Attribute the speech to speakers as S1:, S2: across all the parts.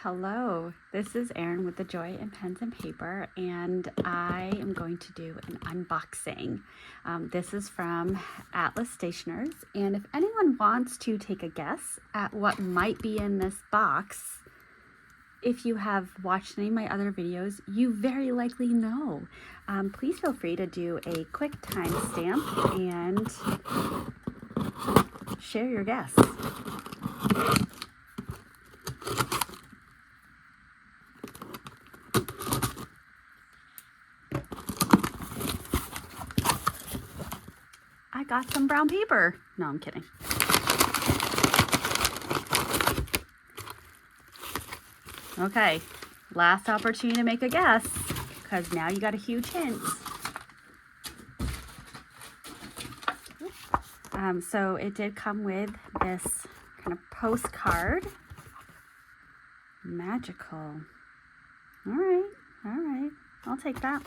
S1: Hello, this is Erin with the Joy in Pens and Paper, and I am going to do an unboxing. This is from Atlas Stationers, and if anyone wants to take a guess at what might be in this box, if you have watched any of my other videos, you very likely know. Please feel free to do a quick timestamp and share your guess. I got some brown paper. No, I'm kidding. Okay, last opportunity to make a guess, because now you got a huge hint. So it did come with this kind of postcard. Magical. All right, I'll take that.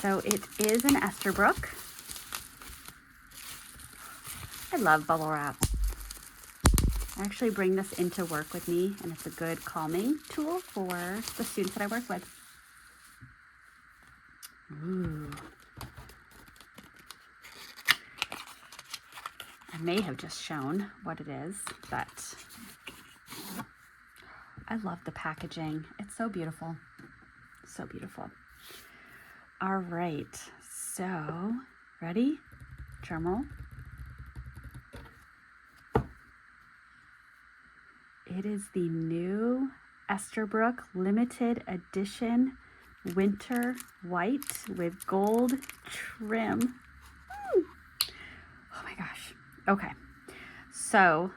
S1: So it is an Esterbrook. I love bubble wrap. I actually bring this into work with me, and it's a good calming tool for the students that I work with. Ooh. I may have just shown what it is, but I love the packaging. It's so beautiful. So beautiful. All right, so ready? Drum roll. It is the new Esterbrook limited edition winter white with gold trim. Oh my gosh. Okay, so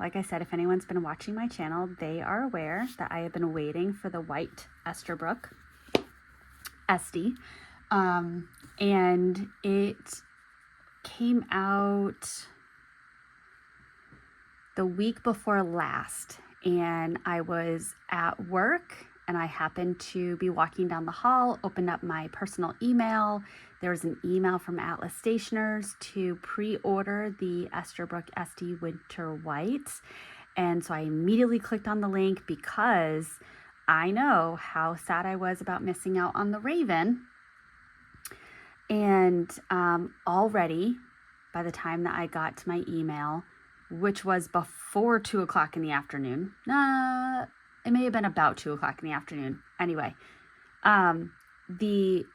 S1: like I said, if anyone's been watching my channel, they are aware that I have been waiting for the white Esterbrook Estie, and it came out the week before last, and I was at work and I happened to be walking down the hall, opened up my personal email. There was an email from Atlas Stationers to pre-order the Esterbrook Estie Winter White. And so I immediately clicked on the link because I know how sad I was about missing out on the Raven. And already, by the time that I got to my email, which was before 2 o'clock in the afternoon, it may have been about 2 o'clock in the afternoon. Anyway, the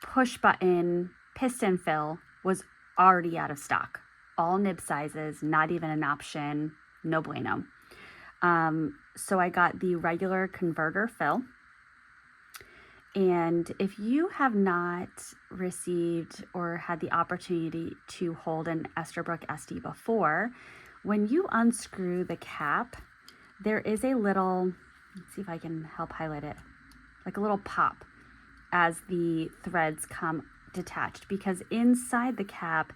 S1: push button piston fill was already out of stock. All nib sizes, not even an option, no bueno. So I got the regular converter fill. And if you have not received or had the opportunity to hold an Esterbrook Estie before, when you unscrew the cap, there is a little, let's see if I can help highlight it, like a little pop as the threads come detached, because inside the cap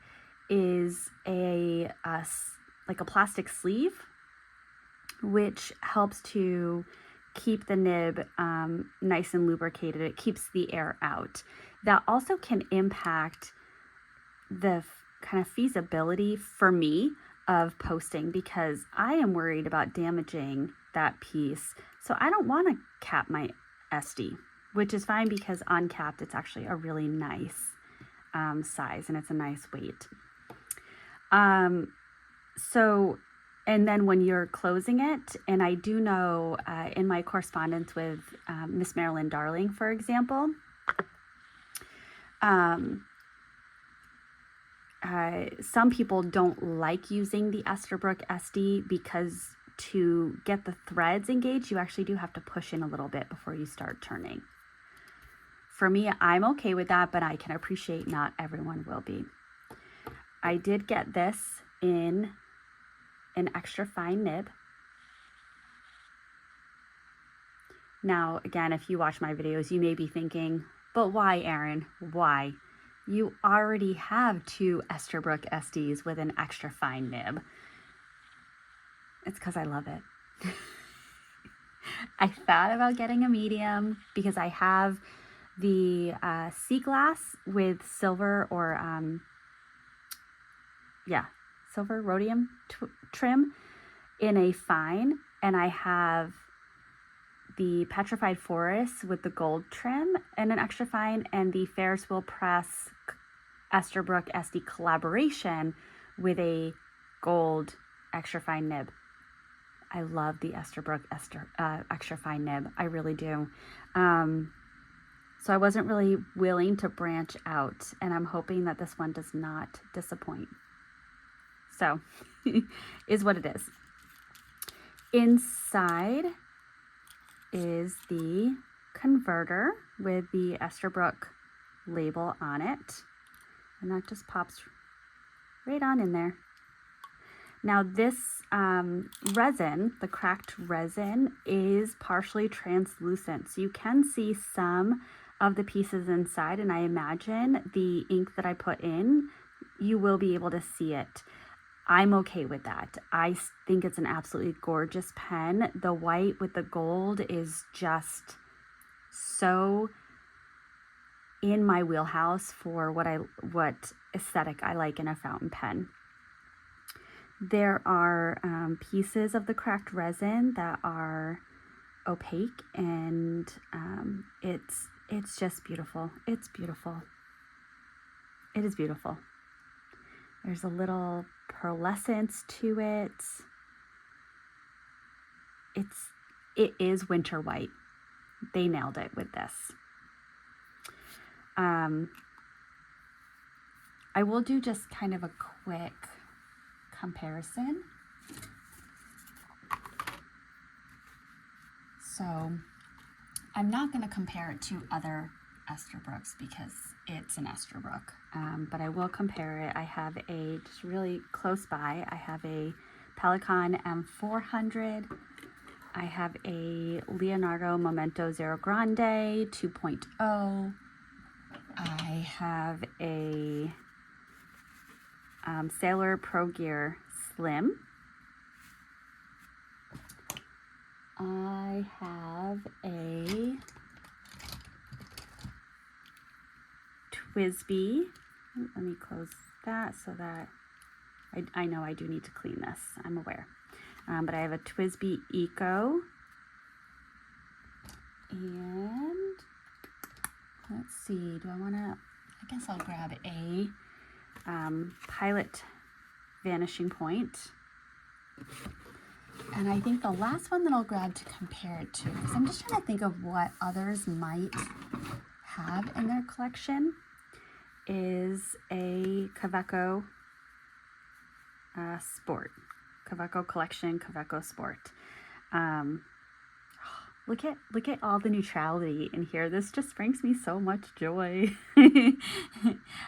S1: is like a plastic sleeve, which helps to keep the nib nice and lubricated. It keeps the air out. That also can impact the kind of feasibility for me of posting, because I am worried about damaging that piece. So I don't want to cap my Estie, which is fine because uncapped, it's actually a really nice size and it's a nice weight. And then when you're closing it, and I do know in my correspondence with Miss Marilyn Darling, for example, some people don't like using the Esterbrook Estie because to get the threads engaged, you actually do have to push in a little bit before you start turning. For me, I'm okay with that, but I can appreciate not everyone will be. I did get this in an extra fine nib. Now, again, if you watch my videos, you may be thinking, but why, Erin? Why? You already have 2 Esterbrook Esties with an extra fine nib. It's because I love it. I thought about getting a medium because I have the sea glass with silver or silver rhodium trim, in a fine, and I have the Petrified Forest with the gold trim and an extra fine, and the Ferris Wheel Press Esterbrook SD collaboration with a gold extra fine nib. I love the Esterbrook extra fine nib. I really do. So I wasn't really willing to branch out, and I'm hoping that this one does not disappoint. So is what it is. Inside is the converter with the Esterbrook label on it, and that just pops right on in there. Now this resin, the cracked resin, is partially translucent, so you can see some of the pieces inside, and I imagine the ink that I put in, you will be able to see it. I'm okay with that. I think it's an absolutely gorgeous pen. The white with the gold is just so in my wheelhouse for what aesthetic I like in a fountain pen. There are pieces of the cracked resin that are opaque, and it's just beautiful. It's beautiful. It is beautiful. There's a little pearlescence to it. It is winter white. They nailed it with this. I will do just kind of a quick comparison. So I'm not going to compare it to other Esterbrook's because it's an Esterbrook, but I will compare it. I have just really close by, I have a Pelikan M400. I have a Leonardo Momento Zero Grande 2.0. I have a Sailor Pro Gear Slim. I have a TWSBI. Let me close that so that I know I do need to clean this. I'm aware. But I have a TWSBI Eco. And let's see, do I want to, I guess I'll grab a Pilot Vanishing Point. And I think the last one that I'll grab to compare it to, because I'm just trying to think of what others might have in their collection, is a Kaweco Sport. Kaweco Collection, Kaweco Sport. Look at all the neutrality in here. This just brings me so much joy.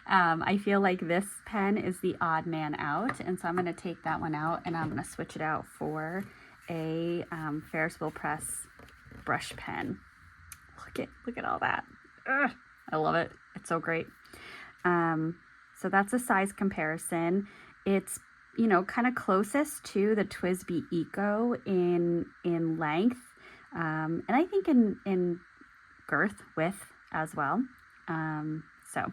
S1: I feel like this pen is the odd man out, and so I'm going to take that one out and I'm going to switch it out for a Ferris Wheel Press brush pen. Look at all that. Ugh, I love it. It's so great. So that's a size comparison. It's, you know, kind of closest to the TWSBI Eco in length. And I think in girth, width as well. So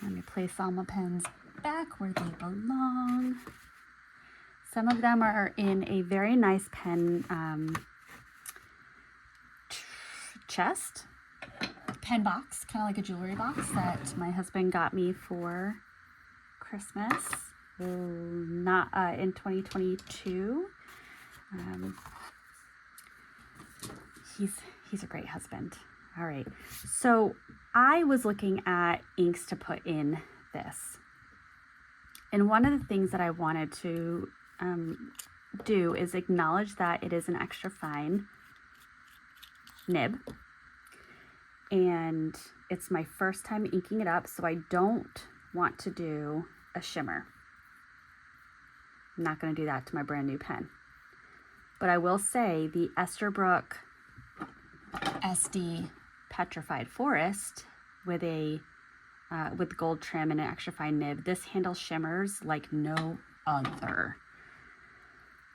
S1: let me place all my pens back where they belong. Some of them are in a very nice pen chest, pen box, kind of like a jewelry box that my husband got me for Christmas, not in 2022. He's a great husband. All right. So I was looking at inks to put in this. And one of the things that I wanted to do is acknowledge that it is an extra fine nib. And it's my first time inking it up, so I don't want to do a shimmer. I'm not going to do that to my brand new pen. But I will say the Esterbrook SD Petrified Forest with a with gold trim and an extra fine nib, this handle shimmers like no other.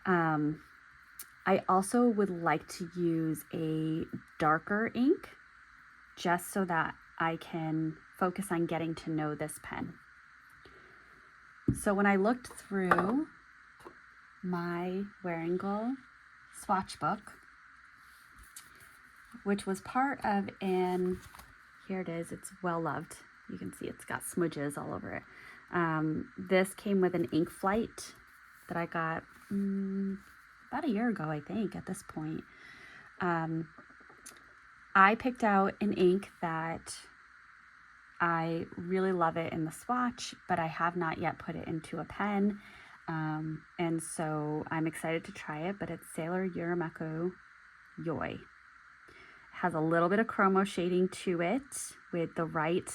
S1: I also would like to use a darker ink just so that I can focus on getting to know this pen. So when I looked through my Wearingeul swatch book, which was part of here it is, it's well loved. You can see it's got smudges all over it. This came with an ink flight that I got about a year ago, I think, at this point. I picked out an ink that I really love it in the swatch, but I have not yet put it into a pen. And so I'm excited to try it, but it's Sailor Urumaku Yoi. Has a little bit of chromo shading to it with the right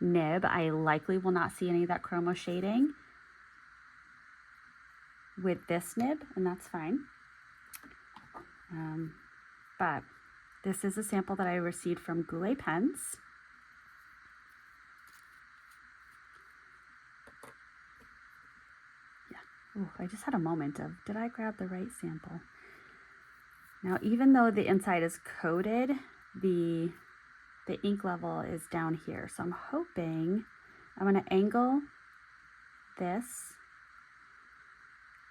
S1: nib. I likely will not see any of that chromo shading with this nib, and that's fine. But this is a sample that I received from Goulet Pens. Yeah. Ooh, I just had a moment of, did I grab the right sample? Now, even though the inside is coated, the ink level is down here. So I'm hoping I'm going to angle this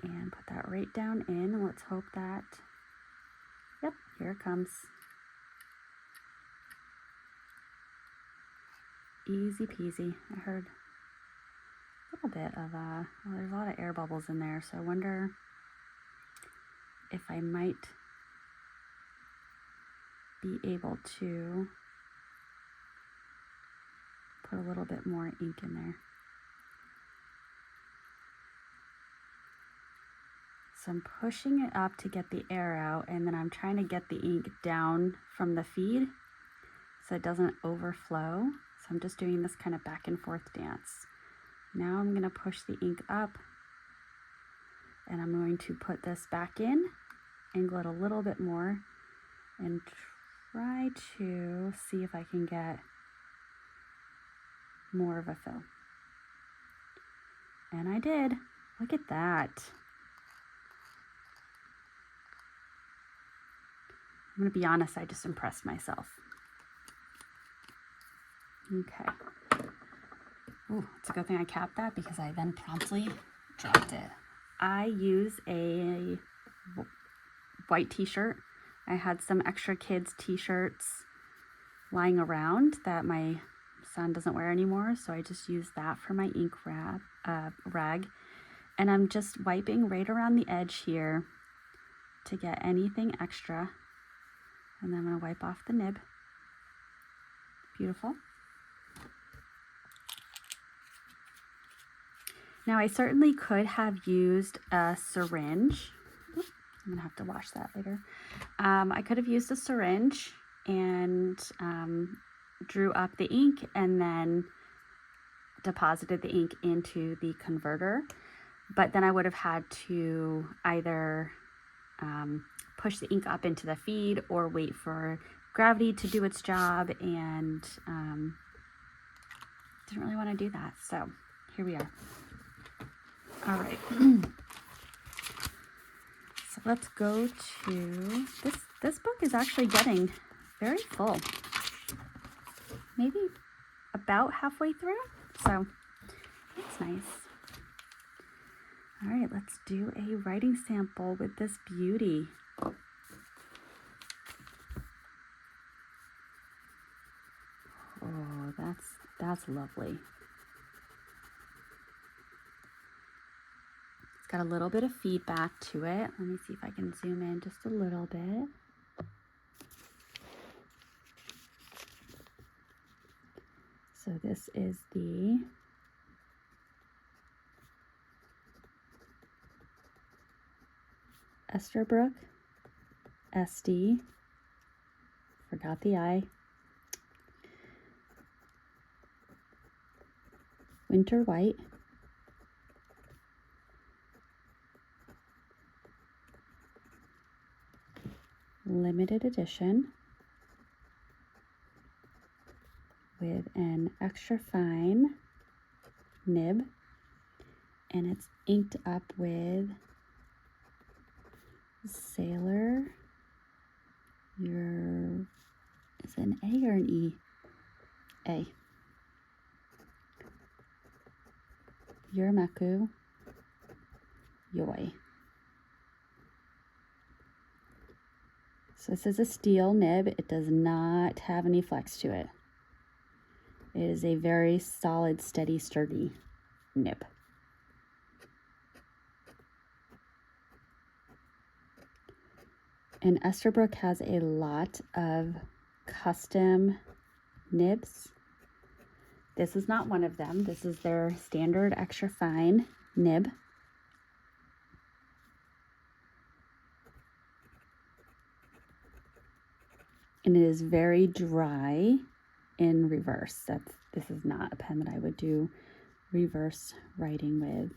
S1: and put that right down in. And let's hope that, yep, here it comes. Easy peasy. I heard a little bit of, well, there's a lot of air bubbles in there. So I wonder if I might be able to put a little bit more ink in there. So I'm pushing it up to get the air out, and then I'm trying to get the ink down from the feed so it doesn't overflow. So I'm just doing this kind of back and forth dance. Now I'm going to push the ink up, and I'm going to put this back in, angle it a little bit more, and try to see if I can get more of a fill. And I did. Look at that. I'm going to be honest, I just impressed myself. Okay. Ooh, it's a good thing I capped that because I then promptly dropped it. I use a white t-shirt. I had some extra kids t-shirts lying around that my son doesn't wear anymore, so I just use that for my ink rag. And I'm just wiping right around the edge here to get anything extra. And then I'm going to wipe off the nib. Beautiful. Now I certainly could have used a syringe. Oops, I'm going to have to wash that later. I could have used a syringe and drew up the ink and then deposited the ink into the converter. But then I would have had to either push the ink up into the feed or wait for gravity to do its job, and didn't really want to do that. So here we are. All right. So let's go to this. This book is actually getting very full. Maybe about halfway through. So that's nice. All right, let's do a writing sample with this beauty. Oh, that's lovely. It's got a little bit of feedback to it. Let me see if I can zoom in just a little bit. So this is the Esterbrook SD, forgot the I, Winter White, limited edition with an extra fine nib, and it's inked up with Sailor, is it an A or an E? A. Yurameku Yoi. So this is a steel nib. It does not have any flex to it. It is a very solid, steady, sturdy nib. And Esterbrook has a lot of custom nibs. This is not one of them. This is their standard extra fine nib. And it is very dry in reverse. This is not a pen that I would do reverse writing with.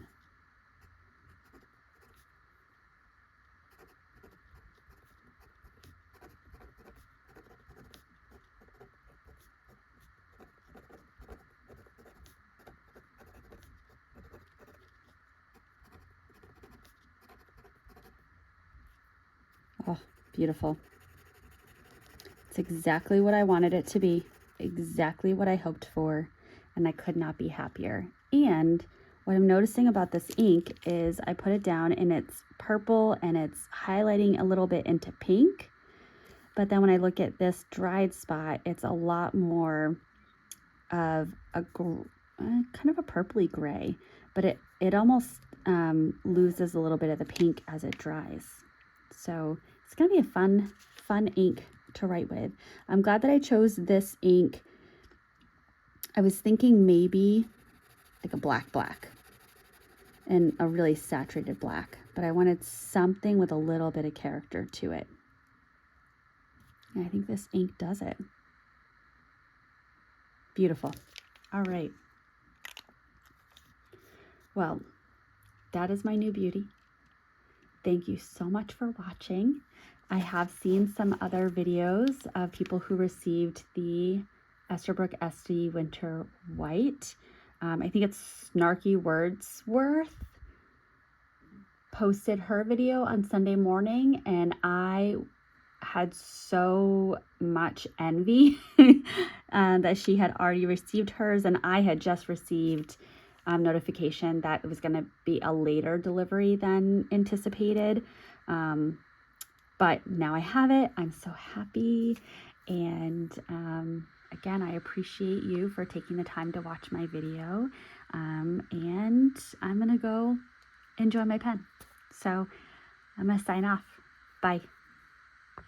S1: Oh, beautiful. It's exactly what I wanted it to be, exactly what I hoped for, and I could not be happier. And what I'm noticing about this ink is I put it down and it's purple and it's highlighting a little bit into pink. But then when I look at this dried spot, it's a lot more of a kind of a purpley gray, but it almost loses a little bit of the pink as it dries. So it's gonna be a fun ink to write with. I'm glad that I chose this ink. I was thinking maybe like a black and a really saturated black, but I wanted something with a little bit of character to it. And I think this ink does it. Beautiful. All right. Well, that is my new beauty. Thank you so much for watching. I have seen some other videos of people who received the Esterbrook Estie Winter White. I think it's Snarky Wordsworth posted her video on Sunday morning, and I had so much envy that she had already received hers, and I had just received notification that it was going to be a later delivery than anticipated. But now I have it. I'm so happy. And again, I appreciate you for taking the time to watch my video. And I'm going to go enjoy my pen. So I'm going to sign off. Bye.